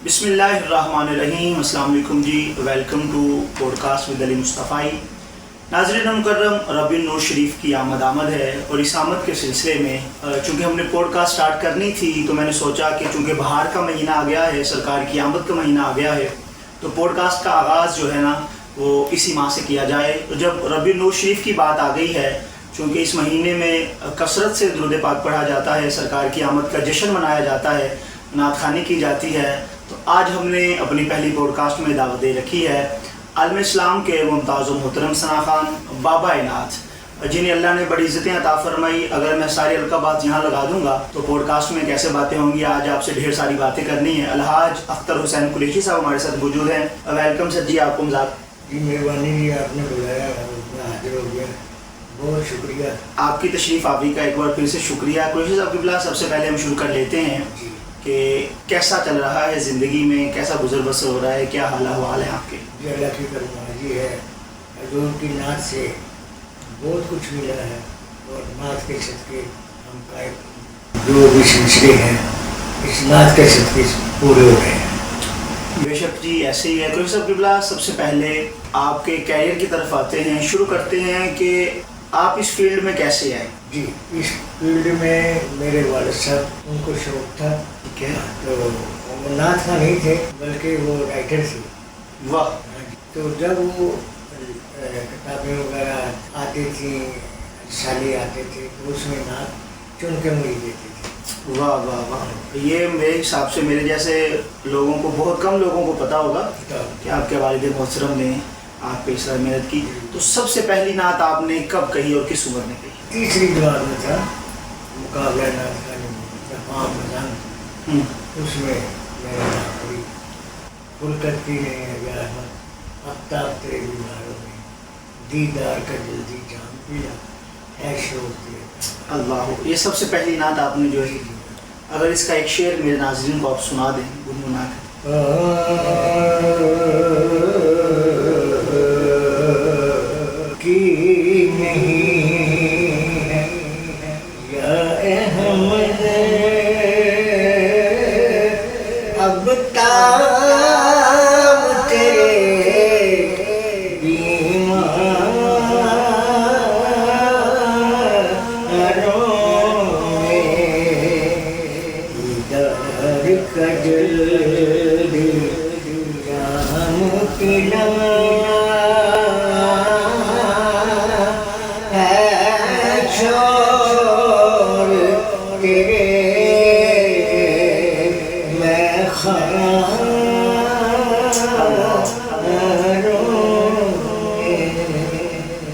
बिस्मिल्लाहिर्रहमानिर्रहीम। अस्सलाम वालेकुम जी, welcome to podcast with Ali Mustafai. नाज़रीन मुकर्रम, रबीउन नूर शरीफ की आमद है और इस आमद के सिलसिले में चूँकि हमने पॉडकास्ट स्टार्ट करनी थी तो मैंने सोचा कि चूँकि बहार का महीना आ गया है, सरकार की आमद का महीना आ गया है, तो पॉडकास्ट का आगाज़ जो है ना वो इसी माह से किया जाए। तो जब रबीउन नूर शरीफ की बात आ गई है, चूँकि इस महीने में कसरत से दुरूद पाक पढ़ा जाता है, सरकार की आमद का जश्न मनाया जाता है, नात ख़ानी की जाती है, तो आज हमने अपनी पहली पॉडकास्ट में दावत दे रखी है आलम इस्लाम के मुमताज़ मोहतरम सना खान बाबा नात, जिन्हें अल्लाह ने बड़ी इज़्ज़तें अता फरमाई। अगर मैं सारी अलकाबात यहाँ लगा दूंगा तो पॉडकास्ट में कैसे बातें होंगी। आज आपसे ढेर सारी बातें करनी है। अलहाज अख्तर हुसैन कुरैशी साहब हमारे साथ मौजूद हैं। वेलकम सर जी, आपको मजाक जी, मेहरबानी जी, आपने बुलाया, मैं हाजिर हो गया, बहुत शुक्रिया। आपकी तशरीफ़ आवी का एक बार फिर से शुक्रिया। कुरैशी साहब की बिला सबसे पहले हम शुरू कर लेते हैं कि कैसा चल रहा है ज़िंदगी में, कैसा गुजर बसर हो रहा है, क्या हाल अहवाल है आपके? जी, अल्लाह की करमाजी है, हजूर की नात से बहुत कुछ मिला है और नात के सदके हम का जो भी सिलसिले हैं इस नात के सदके पूरे हो रहे हैं। बेशक जी, ऐसे ही है। कुरैशी साहब की बिला सबसे पहले आपके कैरियर की तरफ आते हैं, शुरू करते हैं कि आप इस फील्ड में कैसे आए? जी, इस फील्ड में मेरे वालिद साहब, उनको शौक़ था, ठीक है, तो वो नात का नहीं थे बल्कि वो राइटर थे। वाह। तो जब वो किताबें वगैरह आती थी, साले आते थे, तो उसमें नात चुन के मुझे देते थे। वाह वाह वाह। ये मेरे हिसाब से मेरे जैसे लोगों को, बहुत कम लोगों को पता होगा कि आपके वालिद मोहतरम ने आप पे इस तरह मेहनत की। तो सबसे पहली नात आपने कब कही और किस उम्र में कही? तीसरी जमात में था मुकाबला नात का, उसमें मैंने नात कही, फुल करती नहीं गया आफ्ताब तेरे बीमारों में, दीदार का जल्दी जाम पिया है शोक दिया। अल्लाह। ये सबसे पहली नात आपने जो है, अगर इसका एक शेर मेरे नाज़रीन को आप सुना दें गुनगुना कि नहीं या अहमद अब ताब तेरे बीमारों में, दर का जल्दी जाम पिला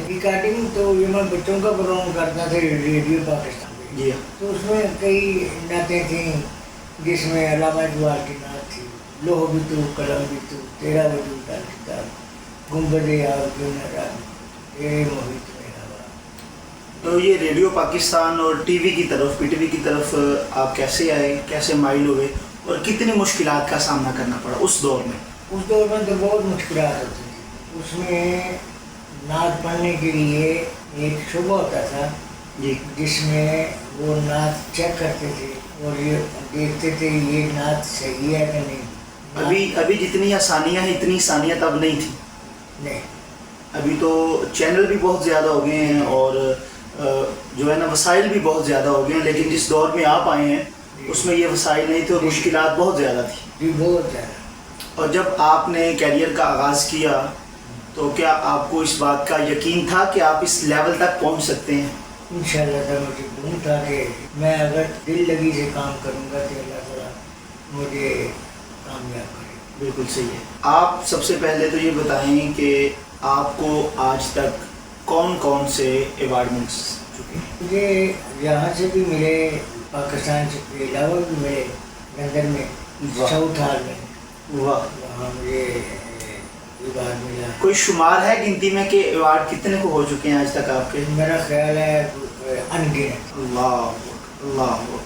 रिकॉर्डिंग। तो ये मैं बच्चों का प्रोग्राम करता था रेडियो पाकिस्तान में। जी। तो उसमें कई नातें थीं जिसमें अल्लामा इकबाल की नात थी, लोह भी तू कलम भी तू, तेरा वजूद का किताब, गुंबद यार क्यों न रात, तेरे मोहित में हवा। तो ये रेडियो पाकिस्तान और टीवी की तरफ, पीटीवी की तरफ आप कैसे आए, कैसे माइल हुए और कितनी मुश्किलात का सामना करना पड़ा उस दौर में? उस दौर में तो बहुत मुश्किलात होती थी। उसमें नात पढ़ने के लिए एक शुबा होता था जी, जिसमें वो नात चेक करते थे और ये देखते थे ये नात सही है कि नहीं। अभी जितनी आसानियाँ हैं इतनी आसानियत अब नहीं थी। नहीं, अभी तो चैनल भी बहुत ज़्यादा हो गए हैं और जो है ना वसाइल भी बहुत ज़्यादा हो गए हैं, लेकिन जिस दौर में आप आए हैं उसमें ये वसाइल नहीं थे और मुश्किलात बहुत ज़्यादा थी। जी, बहुत ज़्यादा। और जब आपने कैरियर का आगाज़ किया तो क्या आपको इस बात का यकीन था कि आप इस लेवल तक पहुंच सकते हैं? इंशाअल्लाह था, मुझे गुम था कि मैं अगर दिल लगी से काम करूँगा तो अल्लाह ताला मुझे कामयाब करे। बिल्कुल सही है। आप सबसे पहले तो ये बताएं कि आपको आज तक कौन कौन से अवार्ड मिल चुके हैं? मुझे यहाँ से भी मिले, पाकिस्तान से के अलावा भी मिले, लंदन में, साउथ हॉल में, वाह। वहाँ मुझे अवार्ड मिला। कोई शुमार है गिनती में कि अवार्ड कितने को हो चुके हैं आज तक आपके? मेरा ख्याल है अनगिनत। अल्लाह अकबर।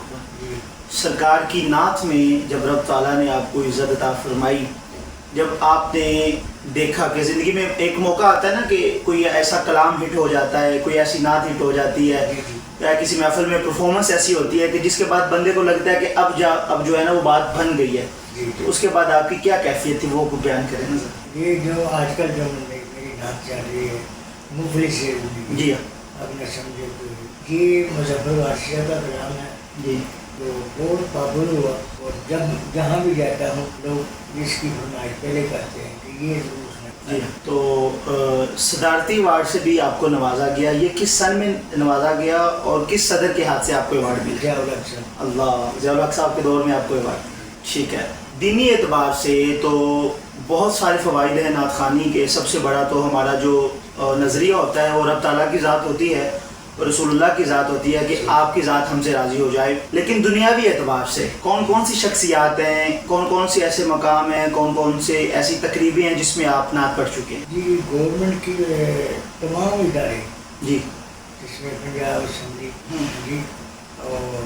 सरकार की नात में जब रब ताला ने आपको इज़्ज़त अता फरमाई, जब आपने देखा कि ज़िंदगी में एक मौका आता है ना कि कोई ऐसा कलाम हिट हो जाता है, कोई ऐसी नात हिट हो जाती है, या किसी महफिल में परफॉर्मेंस ऐसी होती है कि जिसके बाद बंदे को लगता है कि अब जो है ना वो बात बन गई है, جی تو اس کے بعد آپ کی کیا کیفیت تھی وہ بیان کریں نا سر. یہ جو آج کل جو میری نعت چل رہی ہے مفلس سے جی اب نہ سمجھے کوئی، یہ مظفر واسطہ کا کلام ہے جی تو بہت پاپولر ہوا، اور جب جہاں بھی جاتا ہوں لوگ اس کی فرمائش پہلے کرتے ہیں کہ یہ ضرور جی. تو صدارتی ایوارڈ سے بھی آپ کو نوازا گیا، یہ کس سن میں نوازا گیا اور کس صدر کے ہاتھ سے آپ کو ایوارڈ ملا؟ ضیاء الحق صاحب. اللہ، ضیاء الحق صاحب کے دور میں آپ کو ایوارڈ. ٹھیک ہے. دینی اعتبار سے تو بہت سارے فوائد ہیں نعت خوانی کے. سب سے بڑا تو ہمارا جو نظریہ ہوتا ہے وہ رب تعالیٰ کی ذات ہوتی ہے اور رسول اللہ کی ذات ہوتی ہے کہ آپ کی ذات ہم سے راضی ہو جائے. لیکن دنیاوی اعتبار سے کون کون سی شخصیات ہیں، کون کون سے ایسے مقام ہیں، کون کون سے ایسی تقریبیں ہیں جس میں آپ نعت پڑھ چکے ہیں؟ جی گورنمنٹ کی تمام ادارے جی جس میں پنجاب اسمبلی جی اور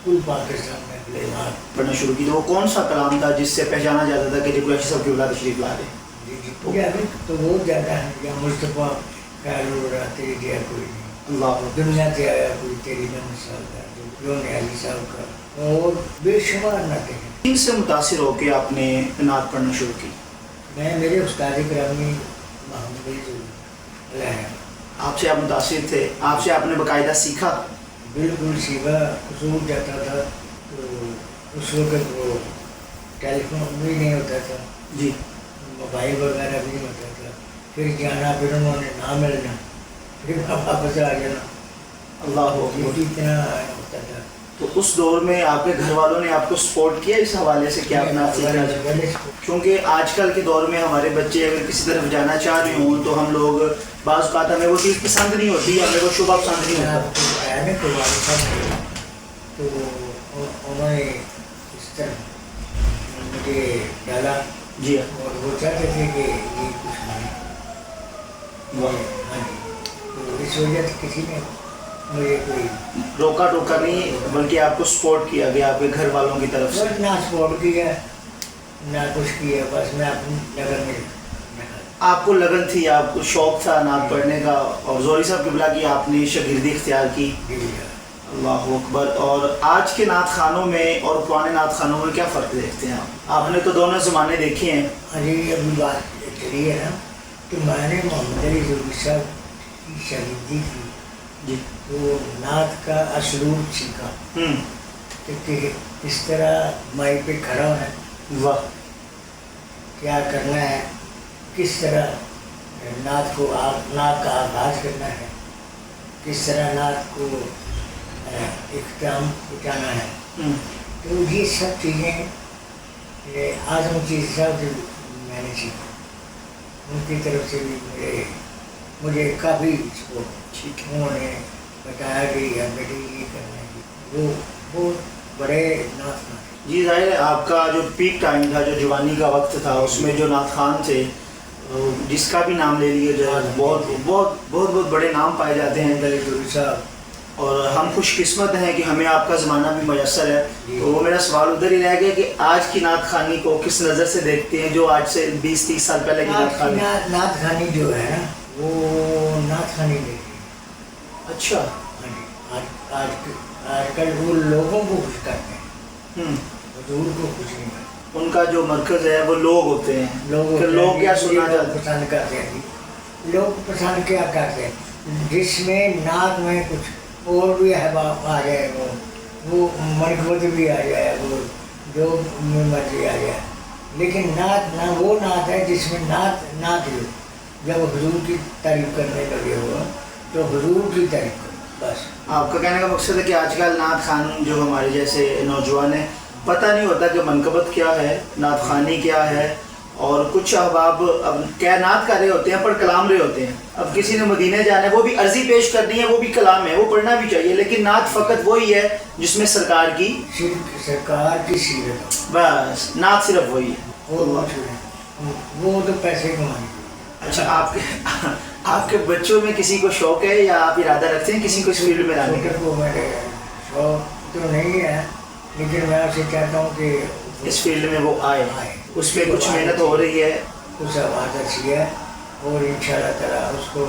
کل پاکستان میں نعت پڑھنا شروع کی، تو وہ کون سا کلام تھا جس سے پہچانا جاتا تھا کہ جی قریشی صاحب کی اولاد تشریف لا رہے ہیں؟ جی پنجابی تو بہت زیادہ ہے، یا مصطفیٰ خیر تیری دیا کوئی نہیں، اللہ دنیا سے آیا کوئی تیری نہ مثال کا، جو علی صاحب کا، اور بے شمار نعتیں ہیں. ان سے متاثر ہو کے آپ نے نعت پڑھنا شروع کی؟ میں میرے استاد گرامی محمد علیہ آپ سے آپ متاثر تھے، آپ سے آپ نے باقاعدہ سیکھا؟ بالکل سیدھا اصول جاتا تھا تو اس وقت وہ ٹیلی فون بھی نہیں ہوتا تھا، جی موبائل وغیرہ بھی نہیں ہوتا تھا، پھر جانا، پھر انہوں نے نہ ملنا، پھر واپس آ جانا، اللہ یہ اکبر. اتنا ہوتا تھا. تو اس دور میں آپ کے گھر والوں نے آپ کو سپورٹ کیا اس حوالے سے کہ آپ نعت سیکھنا چاہتے؟ کیونکہ آج کل کے دور میں ہمارے بچے اگر کسی طرف جانا چاہ رہے ہوں تو ہم لوگ بعض اوقات ہمیں وہ چیز پسند نہیں ہوتی، ہمیں وہ شعبہ پسند نہیں ہوتا. آیا نا تو والد صاحب تو انہوں نے اس طرح مجھے ڈالا، جی اور وہ چاہتے تھے کہ یہ کچھ نہیں. ہاں جی، تو اس وجہ سے کسی نے مجھے کوئی روکا ٹوکا نہیں بلکہ آپ کو سپورٹ کیا گیا آپ کے گھر والوں کی طرف سے؟ نہ سپورٹ کیا نہ کچھ کیا، بس میں اپنی جگہ میں آپ کو لگن تھی، آپ کو شوق تھا نعت پڑھنے کا، اور زوری صاحب قبلہ کی آپ نے شاگردی اختیار کی. اللہ اکبر. اور آج کے نعت خانوں میں اور پرانے نعت خانوں میں کیا فرق دیکھتے ہیں آپ؟ آپ نے تو دونوں زمانے دیکھے ہیں. ابھی ابھی بات چلی ہے نا، تو میں نے محمد علی زوری صاحب کی شاگردی کی، جی وہ نعت کا اسلوب سیکھا کہ کس طرح مائی پہ کھڑا ہونا ہے، واہ، کیا کرنا ہے، کس طرح نعت کو نعت کا آغاز کرنا ہے، کس طرح نعت کو اختتام پہنچانا ہے. تو یہ سب چیزیں اعظم چیز صاحب سے میں نے سیکھا، ان کی طرف سے بھی مجھے کافی سپورٹ. انہوں نے بتایا کہ یہ بیٹی یہ کرنا ہے، وہ بہت بڑے نعت خان. جی ظاہر ہے آپ کا جو پیک ٹائم تھا، جو جوانی کا وقت تھا، اس میں جو نعت خان تھے جس کا بھی نام لے لیے جائے بہت بہت بہت بہت بڑے نام پائے جاتے ہیں. علی زوری صاحب، اور ہم خوش قسمت ہیں کہ ہمیں آپ کا زمانہ بھی میسر ہے. تو وہ میرا سوال ادھر ہی رہ گیا کہ آج کی نعت خوانی کو کس نظر سے دیکھتے ہیں، جو آج سے 20-30 سال پہلے کی نعت خوانی؟ نعت خوانی جو ہے نا وہ نعت خوانی نہیں. اچھا. آج کل وہ لوگوں کو خوش کرتے ہیں، حضور کو خوش نہیں کرتے. ان کا جو مرکز ہے وہ لوگ ہوتے ہیں، لوگ کیا سننا چاہتے ہیں، پسند کرتے ہیں. لوگ پسند کیا کرتے ہیں؟ جس میں نعت میں کچھ اور بھی احباب آ جائے، وہ مرغوت بھی آ جائے، وہ جو مرضی آ جائے، لیکن نعت نہ وہ نعت ہے جس میں نعت ہو. جب حضور کی تعریف کرنے لگے ہو تو حضور کی تعریف کرو بس. آپ کا کہنے کا مقصد ہے کہ آج کل نعت خان جو ہمارے جیسے نوجوان ہیں پتہ نہیں ہوتا کہ منقبت کیا ہے، نعت خوانی کیا ہے. اور کچھ احباب اب کیا نعت کر رہے ہوتے ہیں، پڑھ کلام رہے ہوتے ہیں. اب کسی نے مدینہ جانا ہے، وہ بھی عرضی پیش کرنی ہے، وہ بھی کلام ہے، وہ پڑھنا بھی چاہیے، لیکن نعت فقط وہی ہے جس میں سرکار کی سیرت، بس نعت صرف وہی ہے. وہ تو پیسے کمانے. اچھا، آپ کے بچوں میں کسی کو شوق ہے یا آپ ارادہ رکھتے ہیں کسی کو اس فیلڈ میں لانے کا؟ کو میرے شوق تو نہیں ہے، لیکن میں اسے چاہتا ہوں کہ اس فیلڈ میں وہ آئے، اس پہ کچھ محنت ہو رہی ہے، کچھ آواز اچھی ہے، اور انشاءاللہ تعالیٰ اس کو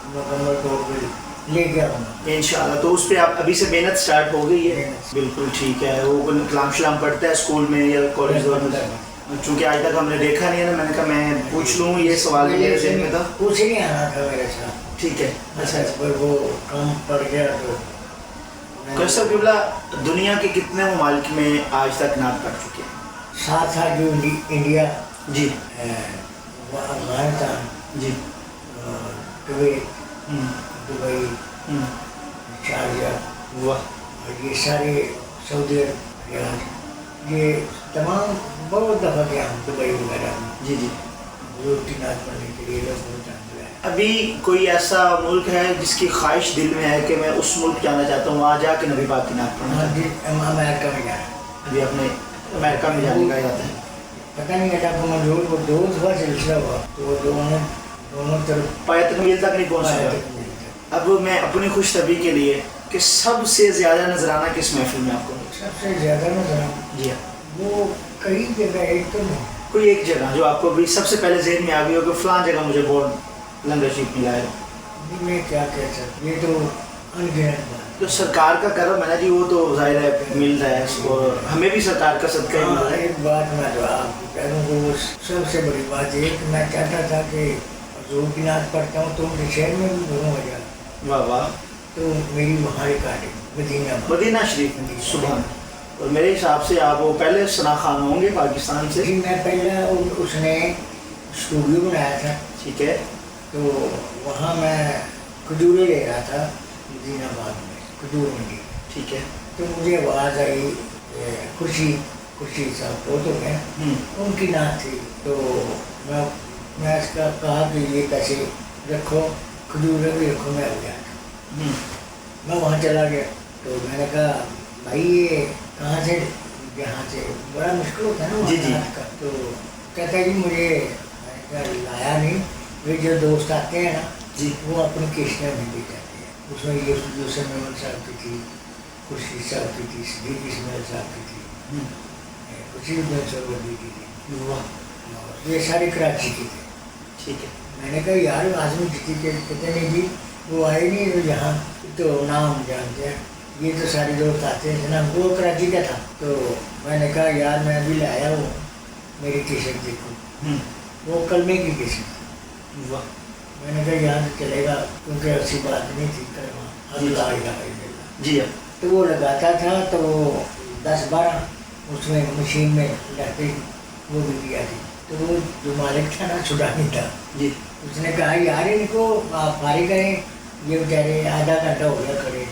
مکمل طور پہ लेके आऊँगा इंशाल्लाह। तो उस पर आप अभी से मेहनत स्टार्ट हो गई है? मेहनत। बिल्कुल ठीक है। वो कलाम शलाम पढ़ता है स्कूल में या कॉलेज में? चूँकि आज तक हमने देखा नहीं है ना, मैंने कहा मैं पूछ लूँ, ये सवाल मेरे ज़हन में था। कुछ नहीं आना था मेरे साथ। ठीक है। अच्छा, पर वो काम पड़ गया तो कैसर किबला दुनिया के कितने ममालिक में आज तक नात पढ़ चुके हैं? 7 साल जो इंडिया, जी अफगानिस्तान, जी, कुवैत, हम्म, दुबई, हम्म, शारजा, वाह, और ये सारे सऊदी रियाद, ये तमाम बहुत दफ़ा गया हूँ दुबई वगैरह में जी जी। रोटी नाच पढ़ने के लिए। लोग बहुत जानते हैं। अभी कोई ऐसा मुल्क है जिसकी ख्वाहिश दिल में है कि मैं उस मुल्क जाना चाहता हूँ, वहाँ जाके नबी पाक की नात पढ़ना हाँ चाहता जी, अमेरिका में जाना। हूँ? अभी अपने अमेरिका में जाने का इरादा है? पता नहीं है आपको मंजूर, वो 2 दफ़ा सिलसिला हुआ तो वो दोनों तरफ पाया तकमील तक नहीं पहुँच सका। अब मैं अपनी खुश तबी के लिए कि सबसे ज़्यादा नजराना किस महफिल में आपको मिला? सबसे ज़्यादा नजर जी हाँ, वो कई जगह, एक तो नहीं, कोई एक जगह जो आपको भी सबसे पहले ज़हन में आ गई हो कि फ़लाँ जगह मुझे बहुत लंगर शीप मिला है? मैं क्या कह सकता, ये तो अनगिनत बात। तो सरकार का करम है ना जी, वो तो ज़ाहिर है मिल रहा है, और हमें भी सरकार का सदका ही मिल रहा है। एक बात मैं तो आपको कह दूँ, वो सबसे बड़ी बात ये कि मैं चाहता था कि हजूर की नात पढ़ता हूँ तो उनके शहर में भी घूम हो जाए, वाह वाह। तो मेरी वहाँ रिकॉर्डिंग मदीना में। मदीना शरीफ में सुबह, और मेरे हिसाब से आप वो पहले सना खान होंगे पाकिस्तान से? जी, मैं पहले उसने स्टूडियो बनाया था, ठीक है। तो वहाँ मैं खजूरें ले रहा था मदीनाबाद में, खजूर मंडी। ठीक है। तो मुझे आवाज़ आई, खुर्शी साहब वो तो हैं, उनकी नात थी। तो मैं इसका कहा कि ये पैसे रखो, खजूरें भी रखो, मैं आ गया। मैं वहाँ चला गया तो मैंने कहा भाई ये कहाँ से, यहाँ से बड़ा मुश्किल होता है ना जी जी। नात का। तो कहता है जी मुझे, मैंने कहा लाया नहीं, वे जो दोस्त आते हैं ना जी, वो अपनी किश्तें में दी जाती है। उसमें ये यूसुफ मेमन साहब की थी, खुर्शीद साहब की थी, सिद्दीक इस्माइल साहब की थी, खुर्शीद बिन सरवर्दी की थी, और ये सारी कराची की थी। ठीक है। मैंने कहा यार आजमी जीती के कहते नहीं जी, वो आए नहीं तो यहाँ तो नाम जानते हैं, ये तो सारे दोस्त आते हैं ना। वो कराची का था। तो मैंने कहा यार मैं अभी लाया हूँ, मेरी किस्मत देखो, वो कलमे की किस्मत। वाह। मैंने कहा यहाँ से चलेगा, क्योंकि ऐसी बात नहीं थी करवा। जी हाँ। तो वो लगाता था तो 10-12 उसमें मशीन में लगाते, वो भी दिया थी। तो वो जो मालिक था ना, सुडानी था जी, उसने कहा यार इनको आप फारिग करें, ये बेचारे आधा घंटा हो गया खड़े।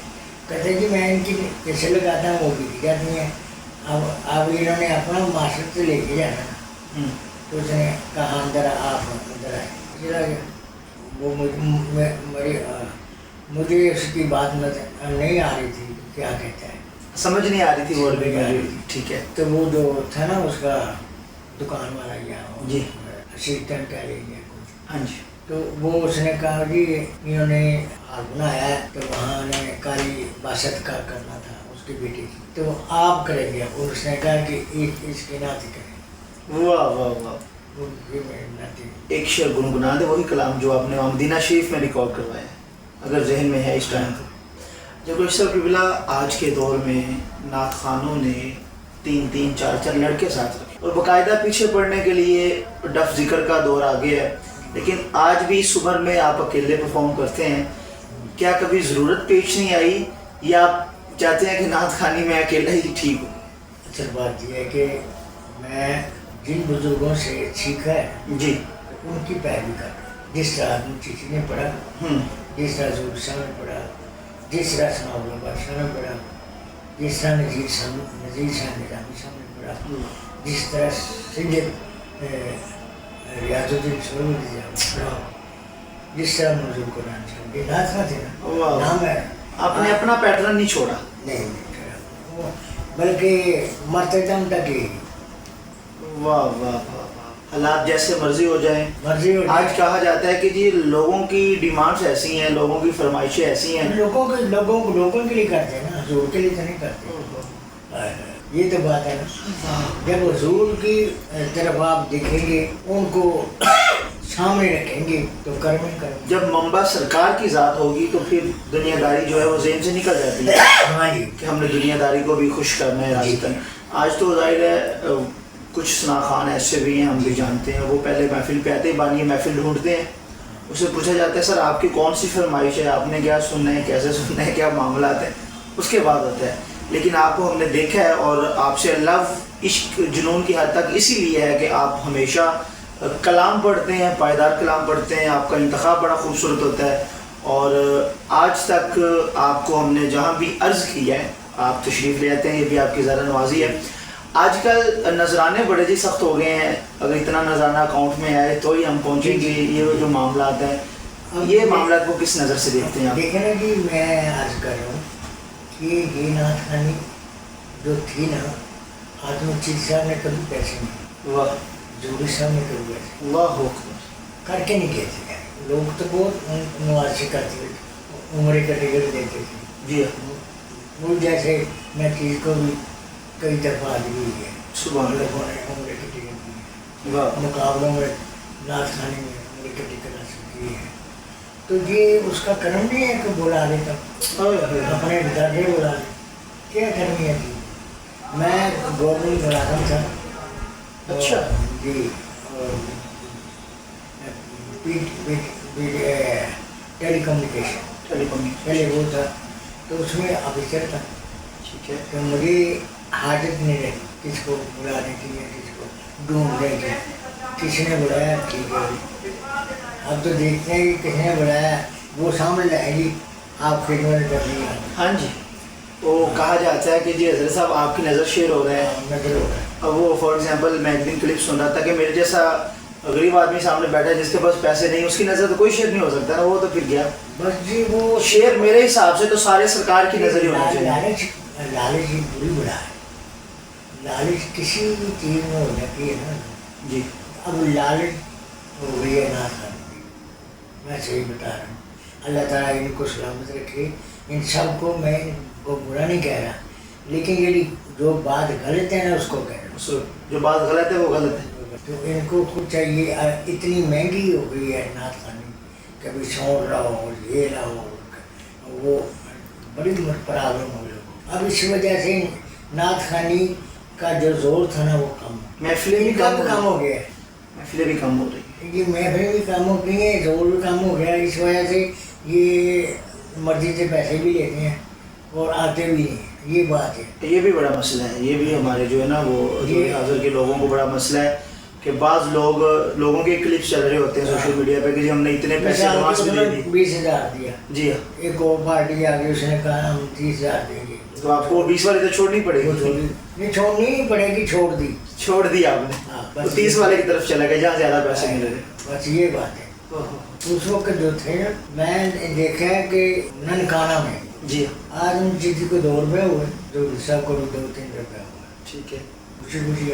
कहते कि मैं इनकी कैसे लगाता हूँ, वो भी दी जाती हैं। अब इन्होंने अपना मास्टर से लेके जाना। तो उसने कहा अंदर आप अंदर आए, चला गया। वो मुझे उसकी बात नहीं आ रही थी, क्या कहता है, समझ नहीं आ रही थी वो नहीं आ रही थी। ठीक है। तो वो जो था ना उसका दुकान वाला या जी, असिस्टेंट कह लीजिए कुछ, हाँ जी। तो वो उसने कहा जी इन्होंने हाथ बनाया है, तो वहाँ ने काली बासत का करना था उसकी बेटी की, तो आप करेंगे। और उसने कहा कि इसके नाती करें। वाह वाह वाह। वो ये मेरी नाती। एक शेर गुनगुना दे वही कलाम जो आपने मदीना शरीफ में रिकॉर्ड करवाया है, अगर जहन में है इस टाइम। जब अशरफ किबला आज के दौर में नात खानों ने 3-3, 4-4 लड़के साथ रखे, और बाकायदा पीछे पड़ने के लिए डफ जिक्र का दौर आ गया है, लेकिन आज भी इस उम्र में आप अकेले परफॉर्म करते हैं। क्या कभी ज़रूरत पेश नहीं आई, या आप चाहते हैं कि नात खानी में अकेला ही ठीक हो? असल बात यह है कि मैं जिन बुजुर्गों से सीखा है जी, उनकी पैरवी कर, जिस तरह आदमी चिट्ठी ने पढ़ा, जिस तरह ज़रूर शाह ने पढ़ा, जिस तरह सनाउल्लाह बादशाह ने पढ़ा, जिस तरह नज़ीर शाह निज़ामी साहब ने पढ़ा, जिस तरह सैयद रियाजुद्दीन सुहरवर्दी साहब ने पढ़ा, जिस तरह मंजूर कुरान साहब के नाथ थे ना, नाम है। आपने अपना पैटर्न नहीं छोड़ा? नहीं छोड़ा, बल्कि मरते दम तक ही। वाह वाह वाह। हालात जैसे मर्जी हो जाए, मर्जी हो आज कहा जाता है कि जी लोगों की डिमांड्स ऐसी हैं, लोगों की फरमाइशें ऐसी हैं। लोगों के लिए करते हैं ना, हजूर के लिए तो नहीं करते। ये तो बात है ना। जब हजूर की तरफ आप देखेंगे, उनको सामने रखेंगे तो कर्म ही कर्म। जब मंबा सरकार की ज़ात होगी तो फिर दुनियादारी जो है वो जेहन से निकल जाती है हाँ जी। कि हमने दुनियादारी को भी खुश करना है, राजी करना है। आज तो जाहिर है कुछ सना खान ऐसे भी हैं, हम भी जानते हैं, वो पहले महफिल पे आते ही बानी महफिल ढूंढते हैं, उससे पूछा जाता है सर आपकी कौन सी फरमाइश है, आपने क्या सुनना है, कैसे सुनना है, क्या मामला है, उसके बाद होता है। लेकिन आपको हमने देखा है और आपसे लव इश्क जुनून की हद तक इसीलिए है कि आप हमेशा कलाम पढ़ते हैं, पायदार कलाम पढ़ते हैं, आपका इंतखाब बड़ा खूबसूरत होता है। और आज तक आपको हमने जहाँ भी अर्ज़ किया है आप तशरीफ़ ले आते हैं, ये भी आपकी ज़रा नवाजी है। आजकल नजराने बड़े जी सख्त हो गए हैं, अगर इतना नजराना अकाउंट में आए तो ही हम पहुँचेंगे, ये जो मामला है ये मामला को किस नज़र से देखते हैं आप? देखें ना जी, मैं अर्ज कर रहा हूँ कि ये नाथ खानी जो थी ना, आदमी चीज साहब ने कभी पैसे नहीं, वाह, जोड़ी साहब ने कभी पैसे अल्लाह अकबर, करके नहीं गए थे। लोग तो बहुत मुआशी करते थे, उम्र का टिकट देते थे जी वो। जैसे मैं चीज़ को भी कई दफ़ा दी है, सुबह लोगों ने उम्र की टिकट दी है, वाह, मुकाबलों में नाथ खाने में उम्र की टिकट हासिल की है। तो ये उसका कर्म नहीं है कि बुला लेता, अपने दादे बुला ले, क्या करनी है जी। मैं गवर्नमेंट मुलाजम था। अच्छा जी, टेलीकम्युनिकेशन पहले वो था, तो उसमें ऑफिसर था। ठीक है, तो मुझे हाजत नहीं रही किसको बुलाने की या किसको ढूंढने की। किसने बुलाया, ठीक है, अब तो देखते हैं कि किसने बुलाया, वो सामने लाएगी, आप खिदमत करनी है। हाँ जी, वो कहा जाता है कि जी हजरत साहब आपकी नज़र शेर हो रहे हैं। नजर हो रहा है। अब वो फॉर एग्जांपल मैं एक दिन क्लिप सुन रहा था कि मेरे जैसा गरीब आदमी सामने बैठा है जिसके पास पैसे नहीं, उसकी नज़र तो कोई शेर नहीं हो सकता ना, वो तो फिर गया। बस जी वो शेर मेरे हिसाब से तो सारे सरकार की नज़र ही होनी चाहिए। लालच, लालच ही बुरी बुरा है। लालच किसी भी चीज़ में हो जाती है ना जी, अब लालच हो गई है ना खाने की। मैं सही बता रहा हूँ, अल्लाह ताला इनको सलामत रखे। इन सब को मैं इनको बुरा नहीं कह रहा, लेकिन यदि जो बात गलत है ना उसको कह रहा हूँ। जो बात गलत है वो गलत है। तो इनको खुद चाहिए, इतनी महंगी हो गई है नाथ खानी, कभी सौंड लाओ, ये लाओ, वो बड़ी प्रॉब्लम हो गई। अब इस वजह से नाथ खानी का जो जोर था ना वो कम, महफिलें भी कम हो गया है। महफिलें भी कम हो रही है। ये महफिल भी कम हो गई है, जोर भी कम हो गया। इस वजह से ये मर्जी से पैसे भी लेते हैं और आते भी नहीं, ये बात है। ये भी बड़ा मसला है, ये भी हमारे जो है ना वो हाजिर के लोगों को बड़ा मसला है कि बाज़ लोगों के क्लिप्स चल रहे होते हैं सोशल मीडिया पे कि जी हमने इतने पैसे एडवांस भी दे दिए। 20,000 दिया जी हाँ, एक और पार्टी आ गई, उसने कहा हम 30,000 देंगे, तो आपको 20 वाले तो छोड़नी पड़ेगी। नहीं छोड़नी नहीं पड़ेगी, छोड़ दी। छोड़ दी आपने, हाँ, तो 30 वाले की तरफ चला गया जहाँ ज़्यादा पैसे मिल रहे। बस ये बात है। उस वक्त जो थे मैं देखा है कि ननकाना में जी हाँ, आज उन चीज़ को 2 रुपये हुए, जो सब को भी 2-3 रुपये हुआ, ठीक है। खुशी खुशी आ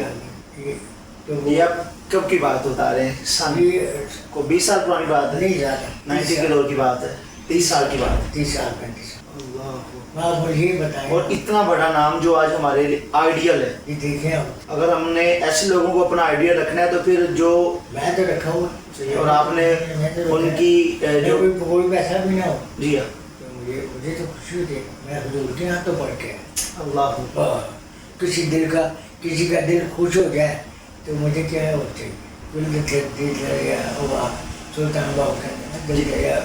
गई। तो ये आप कब की बात बता रहे हैं? सन ये को 20 साल पुरानी बात है, नहीं ज़्यादा, 90 के दौर की बात है, 30 साल की बात है। 30 साल 35 साल। अल्लाह। आप मुझे ये बताएं, और इतना बड़ा नाम जो आज हमारे लिए आइडियल है, ये देखें आप, अगर हमने ऐसे लोगों को अपना आइडियल रखना है तो फिर जो मैं तो रखा हुआ और आपने मैं तो उनकी जो कोई पैसा भी ना हो जी हाँ, तो मुझे तो खुशी होती है। मैं हुजूर के यहाँ तो पढ़ के आया। अल्लाह। किसी का दिल खुश हो जाए तो मुझे क्या होता है, सुल्तान बाबू का दिल गया।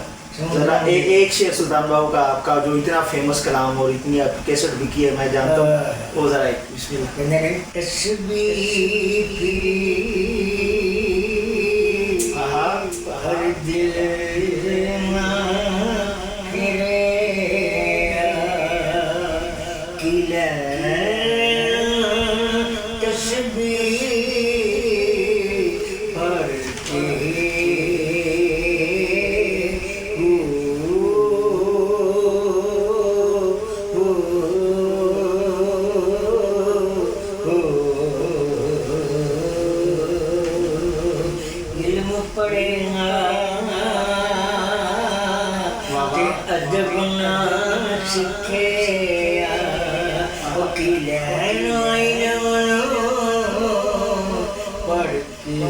जरा एक शेर सुल्तान बाबू का आपका जो इतना फेमस कलाम और इतनी आपकी कैसेट बिकी है मैं जानता हूँ, वो जरा एक बिस्मिल्लाह। हर दिल ना फिरे किला तस्बीह पढ़ते इल्म पढ़ेगा ते अदब ना सीखे वकील पढ़ के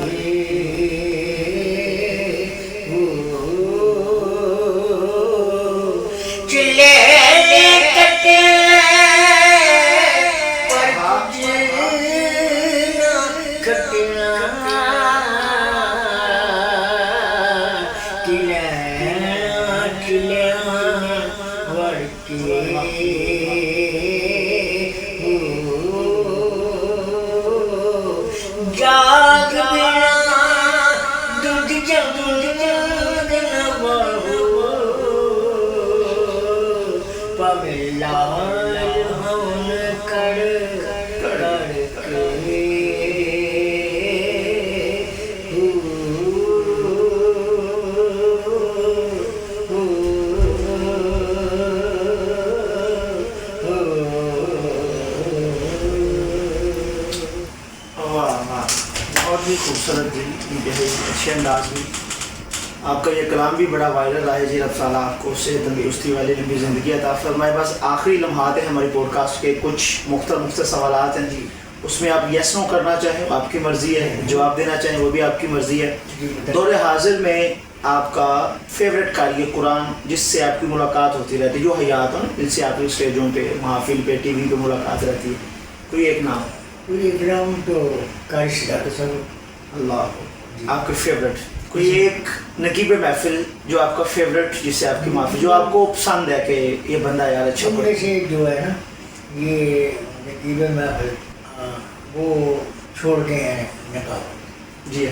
حضرت جی انتہائی اچھے انداز میں آپ کا یہ کلام بھی بڑا وائرل رہا ہے جی. رب تعالیٰ آپ کو صحت تندرستی والی لمبی زندگی عطا فرمائے. بس آخری لمحات ہیں ہماری پوڈ کاسٹ کے, کچھ مختلف سوالات ہیں جی, اس میں آپ یس نو کرنا چاہیں آپ کی مرضی ہے, جواب دینا چاہیں وہ بھی آپ کی مرضی ہے. دور حاضر میں آپ کا فیوریٹ قاری قرآن جس سے آپ کی ملاقات ہوتی رہتی ہے, جو حیات ہوں جن سے آپ کی اسٹیجوں پہ, محافل پہ, ٹی وی پہ ملاقات رہتی ہے, کوئی ایک نام؟ کوئی ایک نام تو قاری صداقت صاحب. اللہ آپ کے فیوریٹ کوئی ایک نقیب محفل جو آپ کا فیوریٹ, جس سے آپ کی محفل جو آپ کو پسند ہے کہ یہ بندہ یار اچھا پڑھے سے جو ہے نا یہ نقیب محفل وہ چھوڑ گئے ہیں نقاب. جی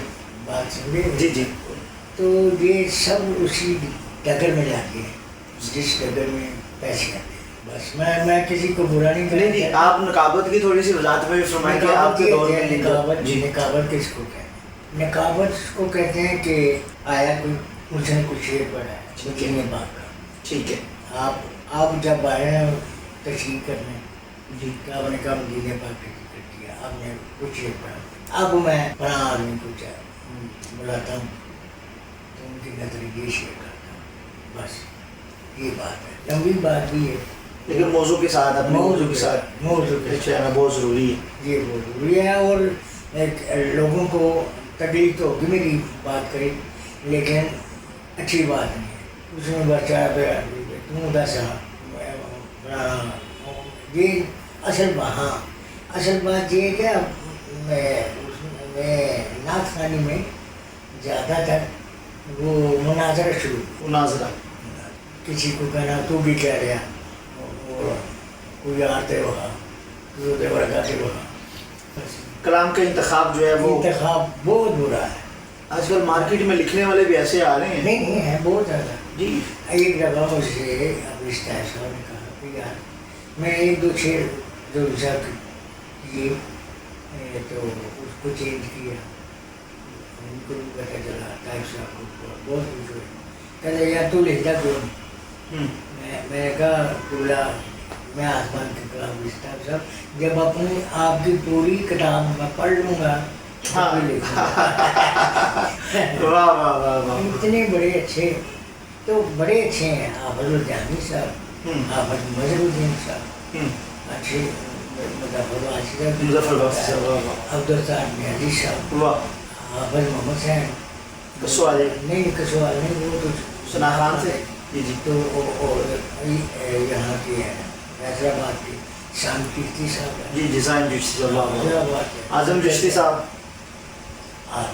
بات سمجھے؟ جی جی. تو یہ سب اسی ڈگر میں جاتے ہیں جس ڈگر میں پیسے آتے ہیں. بس میں کسی کو برا نہیں کرتا. نہیں آپ نقابت کی تھوڑی سی وضاحت میں فرمائیں کہ آپ کے دور میں نقابت کس کو کہتے ہیں؟ نقابت کو کہتے ہیں کہ آیا کوئی مجھ نے کچھ شعر پڑھا ہے جن بات کا. ٹھیک ہے. آپ جب آئے ہیں تشریح کرنے جی کہ آپ نے کہا مدینے پاک کا ذکر کیا, آپ نے کچھ شعر پڑھا, اب میں فلاں آدمی کو بلاتا ہوں تو ان کی نظر یہ شعر کرتا ہوں. بس یہ بات ہے, لمبی بات بھی ہے لیکن موضوع کے ساتھ اپنے موضوع کے ساتھ رہنا بہت ضروری ہے. یہ بہت ضروری ہے. اور لوگوں کو تکلیف تو ہوگی میری بات کرے لیکن اچھی بات نہیں ہے. اس میں بچہ تم دسا یہ اصل بات یہ ہے کہ میں نعت خوانی میں زیادہ تر وہ مناظرہ کسی کو کہنا تو بھی کہہ رہا کوئی آتے ہوا تو ورگاتے ہوا. کلام کا انتخاب جو ہے وہ انتخاب بہت برا ہے. آج کل مارکیٹ میں لکھنے والے بھی ایسے آ رہے ہیں. نہیں ہے بہت زیادہ. جی ایک دفعہ مجھ سے ابھی اسٹائل صاحب نے کہا کہ یار میں ایک دو شعر جو ضبط کیے تو اس کو چینج کیا, ان کو بھی پتہ چلا طاہر صاحب کو بہت خوش ہوئے. کہتے یار تو لکھتا کیوں نہیں؟ میں نے کہا بولا میں آسمان کے کلام لکھتا ہوں صاحب, جب اپنی آپ کی پوری کتاب میں پڑھ لوں گا اتنے بڑے اچھے تو بڑے اچھے ہیں حافظ الجامی صاحب, حافظ مظہر الدین صاحب, اچھے مظفر بخش صاحب, عبدالستار نیازی صاحب, حافظ محمد صاحب کسوال نہیں کسوال نہیں وہ تو ثنا خان سے. جی جی. تو یہاں کی ہے فیصل آباد کی شان چشتی صاحب. جی جزائن چشتی صاحب, اعظم چشتی صاحب.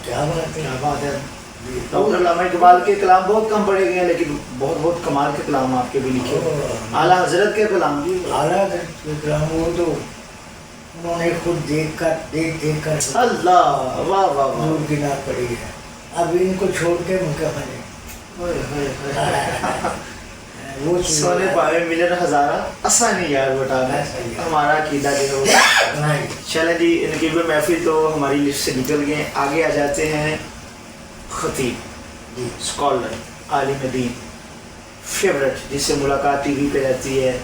کیا بات ہے, کیا بات ہے. ڈاکٹر علامہ اقبال کے کلام بہت کم پڑھے گئے ہیں لیکن بہت بہت کمال کے کلام آپ کے بھی لکھے. اعلیٰ حضرت کے کلام بھی, اعلیٰ حضرت کے کلام وہ تو انہوں نے خود دیکھ کر اللہ واہ واہ نور کی نعت پڑھی ہے. اب ان کو چھوڑ کے ان کا بنے وہ سونے پاوے ملن ہزارہ آسانی یار بٹانا, ہمارا عقیدہ جو ہے. چلیں جی نقیب محفل تو ہماری لسٹ سے نکل گئے. آگے آ جاتے ہیں خطیب, اسکالر, عالم دین, فیوریٹ جس سے ملاقات ٹی وی پہ رہتی ہے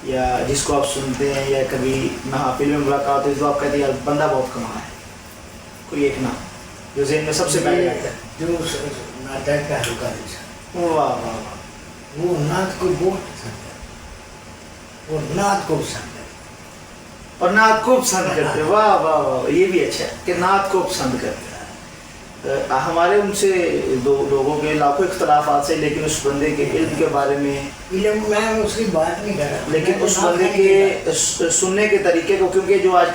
یا جس کو آپ سنتے ہیں یا کبھی محافل میں ملاقات ہوئی تو آپ کہتے ہیں بندہ بہت کمال ہے. کوئی ایک نام جو ذہن میں سب سے پہلے آتا ہے؟ جو ناطق کا حلقہ ہے. واہ واہ واہ, وہ نعت کو بہت پسند ہے, وہ نعت کو پسند ہے اور نعت کو پسند کرتے. واہ واہ واہ, یہ بھی اچھا ہے کہ نعت کو پسند کرتے ہیں. ہمارے ان سے دو لوگوں کے لاکھوں اختلافات سے, لیکن اس بندے کے علم کے بارے میں علم میں اس کی بات نہیں کر رہا, لیکن اس بندے کے سننے کے طریقے کو, کیونکہ جو آج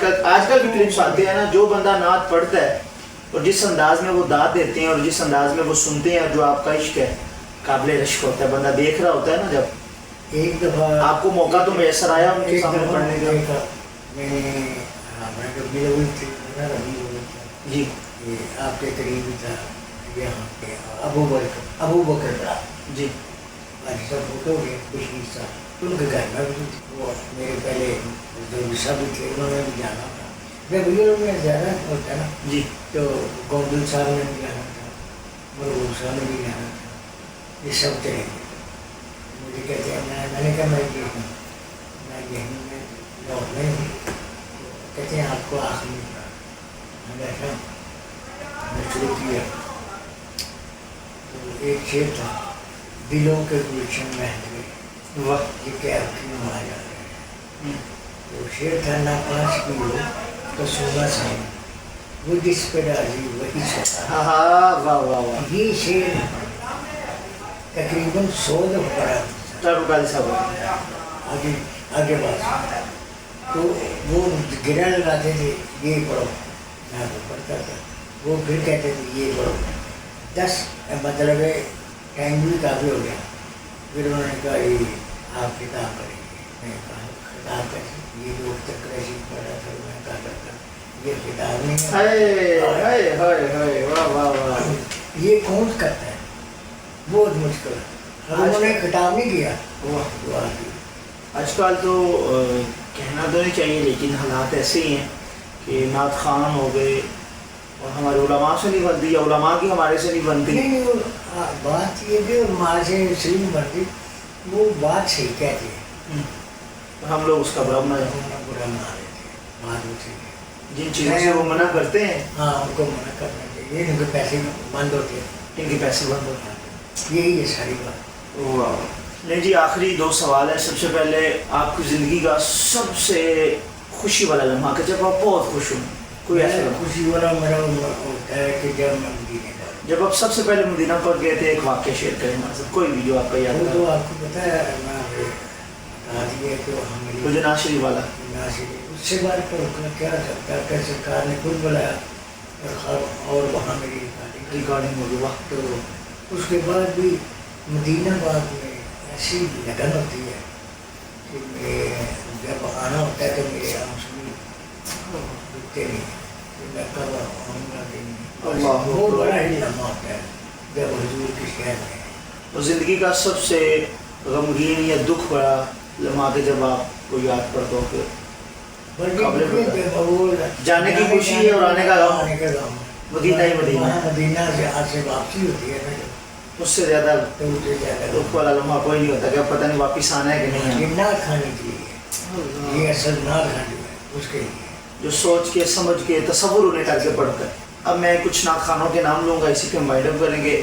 کل بھی کلپس آتے ہیں نا, جو بندہ نعت پڑھتا ہے اور جس انداز میں وہ داد دیتے ہیں اور جس انداز میں وہ سنتے ہیں اور جو آپ کا عشق ہے قابل رشک ہوتا ہے. بندہ دیکھ رہا ہوتا ہے نا, جب ایک دفعہ آپ کو موقع تو میسر آیا ان کے سامنے پڑھنے کا. جی آپ کے قریب تھا یہاں پہ ابو بکر بڑا جی سب فوٹو گئے بشیر صاحب, ان کے گھر میں بھی وہ میرے پہلے جو سب تھے انہوں نے بھی جانا تھا. جب یہ میں زیادہ ہوتا نا جی تو گوندل صاحب نے بھی جانا تھا, مرغوب صاحب نے بھی جانا تھا, یہ سب چلے گئے. مجھے کہتے ہیں میں نے کہا میں یہ ہوں, میں یہیں میں لوٹ نہیں ہوں. کہتے ہیں آپ کو آخری میں بیٹھا शुरू किया तो एक शेर था, दिलों के गुलशन महक गए, वाह। ये क्या क्यों आ जा रहे हैं। तो शेर था, ना पास की हो तो सोना सामने, वो जिस पे राजी वही छता। हाँ, वाह वाह वाह। ये शेर तकरीबन 100 दफ़ा पढ़ा टारू काली साहब। आगे आगे बात। तो वो गिरा लगाते थे, ये पढ़ो, मैं वो पढ़ता था, वो फिर कहते थे ये पढ़ो। 10 मतलब है टाइम भी काफ़ी हो गया। फिर उन्होंने कहा ये आप किताब करेंगे। मैं कहा किताब कैसे, ये जो तक रशीद पढ़ रहा था मैं कहा करता ये किताब नहीं है। हाय हाय हाय हाय, वाह वाह वाह। ये कौन करता है, बहुत मुश्किल है। अब उन्होंने किताब नहीं किया, वाह। दुआ की। आजकल तो कहना तो नहीं चाहिए, लेकिन हालात ऐसे ही हैं कि नात खान हो गए और हमारे उलमा से नहीं बनती, या उलमा की हमारे से नहीं बनती। नहीं नहीं, वो बात ये कि माँ से सही बनती, वो बात सही कहती है, हम लोग उसका बुरा बना जाते उन्हें बुरा बना देते हैं, बात वो ठीक है। हैं। जिन चीज़ों से वो मना करते हैं, हाँ उनको मना करना चाहिए, इनके पैसे बंद होते हैं, इनके पैसे बंद होते हैं। यही है सारी बात। वाह। नहीं जी, आखिरी 2 सवाल है। सबसे पहले, आपकी ज़िंदगी का सबसे खुशी वाला लम्हा कि जब आप बहुत खुश हों, कोई ऐसा मैं लम्हा? खुशी वाला मेरा होता है कि जब मैं मदीने गया, जब आप सबसे पहले मदीना पर गए थे, एक वाक्य शेयर करें हमारे साथ, कोई भी जो आपका याद वो तो है। आपको पता है, मैं बता दिया कि वो हमारी मुझे नाशरी वाला। नासिर, उससे बात पर क्या सकता है, सरकार ने खुद बुलाया और वहाँ मेरी रिकॉर्डिंग होगी। वाह। तो उसके बाद भी मदीना बाग में ऐसी लगन होती है कि मैं जब आना होता है तो मेरे आंसू रुकते नहीं, कि मैं कब आऊँगा कि नहीं। अल्लाह। वो बड़ा ही लम्हा होता है जब हुजूर के शहर में है। और ज़िंदगी का सबसे गमगीन या दुख भरा लम्हा कि जब आपको याद पड़ता हो कि जाने की खुशी है और आने का गम। आने का गम। मदीना ही मदीना। मदीना से आज से वापसी होती है ना, उससे ज़्यादा तो उससे ज़्यादा दुख वाला लम्हा कोई नहीं होता कि अब पता नहीं वापस आना है कि नहीं ये आना। ना खाने के लिए, ये असल ना खाने है उसके लिए। जो सोच के, समझ के, तसव्वुर उन्हें करके पढ़ता है। अब मैं कुछ नात खानों के नाम लूँगा, इसी के वाइंड अप करेंगे।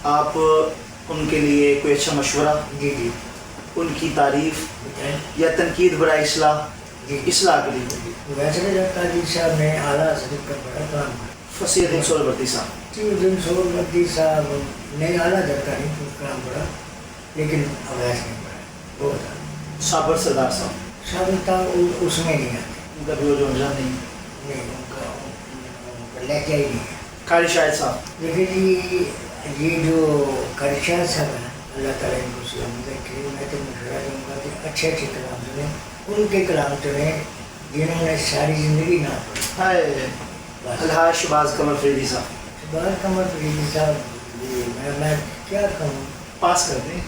आप उनके लिए कोई अच्छा मशवरा, जी जी उनकी तारीफ़ बताएं। या तनकीद बड़ा इस्लाह, जी इस्लाह के लिए वैसे भी जब काजी साहब ने आला हजरत का बड़ा काम किया। फसीह सोलवर्ती साहब। दिन सोलवर्ती साहब ने आला हजरत का नहीं काम पड़ा, लेकिन अवैस नहीं पड़ा, बहुत साबर सरदार साहब, साबता उसमें नहीं आते, उनका भी वो जो अंजाम नहीं। नहीं उनका लहजा ही नहीं है। कारी शाहिद साहब। लेकिन ये जो करशा सब है, अल्लाह ताला इनको सलामत रखे। मैं तो मशवरा दूँगा कि अच्छे अच्छे कलाम सुने, उनके कलाम सुने जिन्होंने सारी ज़िंदगी ना पढ़ी। हाय बस अलहाज शबाज कमर फरीदी साहब। बार कमर फरीदी साहब, मैं क्या कहूँ, पास कर दें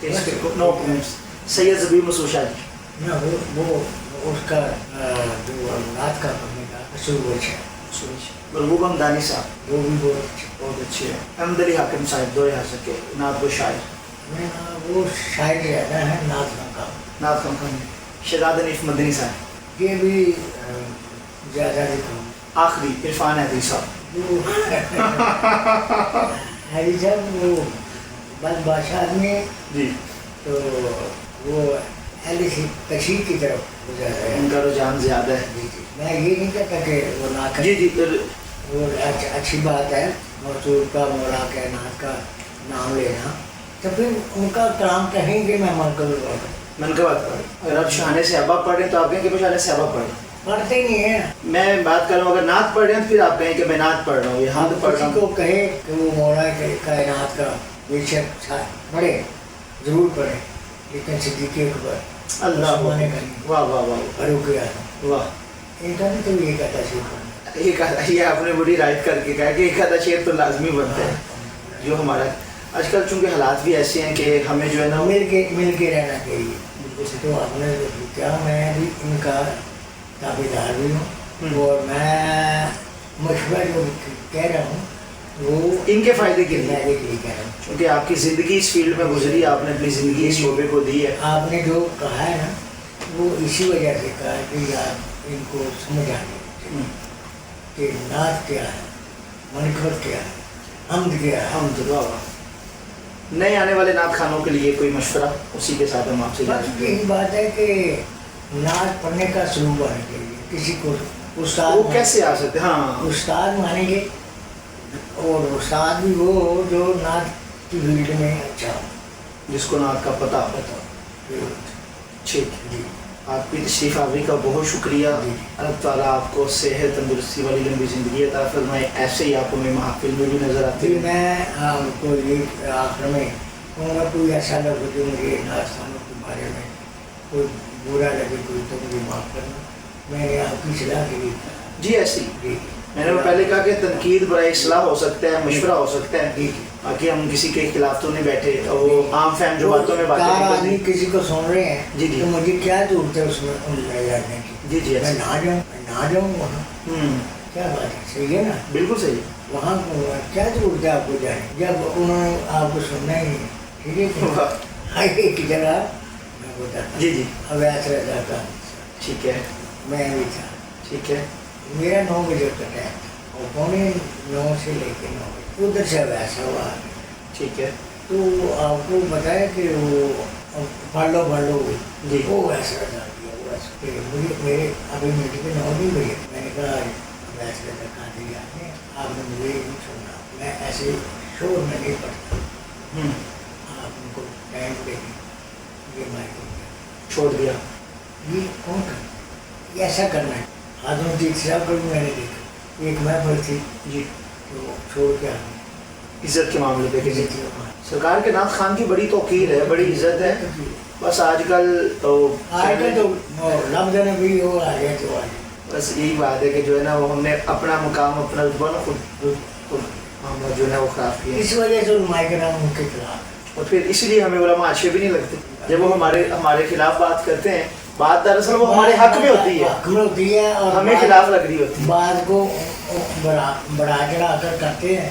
टेस्ट को, नो कमेंट्स। सैयद ज़बीर मसूशा जी। ना वो उसका जो रात का पढ़ने का असूल वो है, महबूब हमदानी साहब, वो भी बहुत बहुत अच्छे हैं। अहमद अली हाकिम साहब, दो यहाँ सके नात व शायर। मैं वो शायद ज़्यादा है नाथ का, नात खान शहजाद हनीफ मदनी साहब। ये भी ज़्यादा भी कहूँ। आखिरी इरफान हैदरी साहब। वो हैरी साहब वो बस बादशाह आदमी है, जी, तो वो अहले तशरीह की तरफ हो जाता है। उनका रुझान ज़्यादा है। जी जी, मैं ये नहीं कहता कि वो ना करे, जी जी, फिर वो अच्छी बात है मौजूद का मौला कायनात का नाम लेना, तो फिर उनका कलाम कहेंगे मैं मन का बात पढ़े। अगर आप शान सहाबा पढ़ें तो आप कहें कि मैं शान सहाबा पढ़। पढ़ते ही नहीं है। मैं बात कर रहा हूँ, अगर नात पढ़ रहे हैं तो फिर आप कहें कि मैं नात पढ़ रहा हूँ, ये हम पढ़ रहा किसी हूँ। को कहे कि वो मौला कायनात का बेशक पढ़े, ज़रूर पढ़े, लेकिन सिद्दीक़ अकबर अल्लाह, उस्मान गनी, वाह वाह वाह फारूक आज़म, वाह। इनका भी तो ये कहता शेर एक आधा ये आपने बड़ी राइट करके कहा कि एक आधा शेर तो लाजमी बनता है, जो हमारा आजकल चूँकि हालात भी ऐसे हैं कि हमें जो है ना मिल के रहना चाहिए। तो आपने क्या, मैं भी इनका ताबेदार भी हूँ और मैं मशवरा जो कह रहा हूँ वो इनके फ़ायदे के लिए, फायदे के लिए कह रहा हूँ। क्योंकि आपकी ज़िंदगी इस फील्ड में गुजरी, आपने अपनी ज़िंदगी इस शोबे को दी है। आपने जो कहा है ना, वो इसी वजह से कहा कि यार इनको समझ आ गया कि नात क्या है, मनकबत किया, हमद किया। नए आने वाले नात खानों के लिए कोई मशवरा, उसी के साथ हम आपसे बस यही बात है कि नात पढ़ने का सलूक आना चाहिए। किसी को उस्ताद वो कैसे आ सकते? हाँ, उस्ताद मानेंगे, और उस्ताद भी वो जो नात की फील्ड में अच्छा हो, जिसको नात का पता हो। बताओ। ठीक, जी आपकी तशरीफ़ आवरी का बहुत शुक्रिया। अल्लाह ताला आपको सेहत तंदुरुस्ती वाली लंबी ज़िंदगी अता फरमाए। ऐसे ही आपको मैं महफिल में भी नज़र आती फिर हूँ। मैं आपको ये आखिर में कहूँगा, कोई ऐसा लफ्ज़ जो मुझे नास्तानों के बारे में कोई बुरा लगे कोई, तो मुझे माफ़ करना। मैंने आपकी सलाह के लिए कहा। जी ऐसी जी मैंने पहले कहा कि तनकीद बड़ा इस्लाह हो सकता है, मशवरा हो सकता है, जी बाकी हम किसी के खिलाफ तो नहीं बैठे। और वो आम फैम जो बातों में बातें चार नहीं आदमी करते। किसी को सुन रहे हैं, जी, जी। तो मुझे क्या जरूरत है उसमें उनमें जाने की? जी जी मैं ऐसी। ना जाऊँ वहाँ, क्या बात है? सही है ना? बिल्कुल सही। वहाँ क्या जरूरत है आपको जाने, जब उन्होंने आपको सुनना ही नहीं। ठीक है वाह। एक जगह मैं बताता जी जी अब ऐसा रहता था, ठीक है, मैं भी था, ठीक है। मेरा 9 बजे का टाइम था और 9:15 से लेके 9 बजे उधर से वैसा हुआ। ठीक है तो आपको बताया कि वो पढ़ लो जी। वो वैसा था दिया, वो वैसा। फिर मुझे मेरे अभी मीटिंग में 9 नहीं बजे, मैंने कहा वैसे रखा दिया आपने मुझे नहीं सुनना, मैं ऐसे शोर में नहीं पढ़ता, आप उनको टाइम पे ये माइक छोड़ दिया। ये कौन कर, ये ऐसा करना है। हाथों जीत साहब को भी मैंने देखा, एक महफिल थी जी, तो छोड़ के आ गई। इज्जत के मामले पे किसी इज्जत के मामले। सरकार के नाथ खान की बड़ी तौकीर है, बड़ी इज्जत है। बस आजकल तो आजकल तो लफ्ज़ ने भी वो आ गया तो आ गया। बस यही बात है कि जो है ना वो हमने अपना मुकाम अपना रुतबा ना खुद मामला जो है ना वो खराब किया। इस वजह से उलमाए के नाम उनके खिलाफ। और फिर इसलिए हमें उलमा अच्छे भी नहीं लगते जब वो हमारे खिलाफ बात करते हैं। बात दरअसल वो हमारे हक में होती है, हक में होती है, और हमें खिलाफ लग रही होती है। बात को बढ़ा चढ़ा कर करते हैं,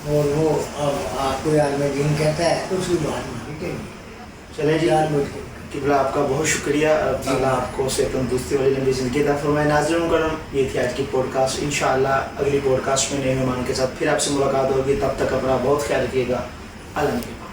और वो आपको यार में दीन कहता है तो उसकी बात मानी चाहिए। चलें जी, जानबूझ के। किबला आपका बहुत शुक्रिया। अल्लाह आपको सेहत तंदुरुस्ती वाली लंबी ज़िंदगी अता फरमाए। नाज़रीन करम, ये थी आज की पॉडकास्ट। इंशाअल्लाह अगली पॉडकास्ट में नए मेहमान के साथ फिर आपसे मुलाकात होगी। तब तक अपना बहुत ख्याल रखिएगा। अल्लाह।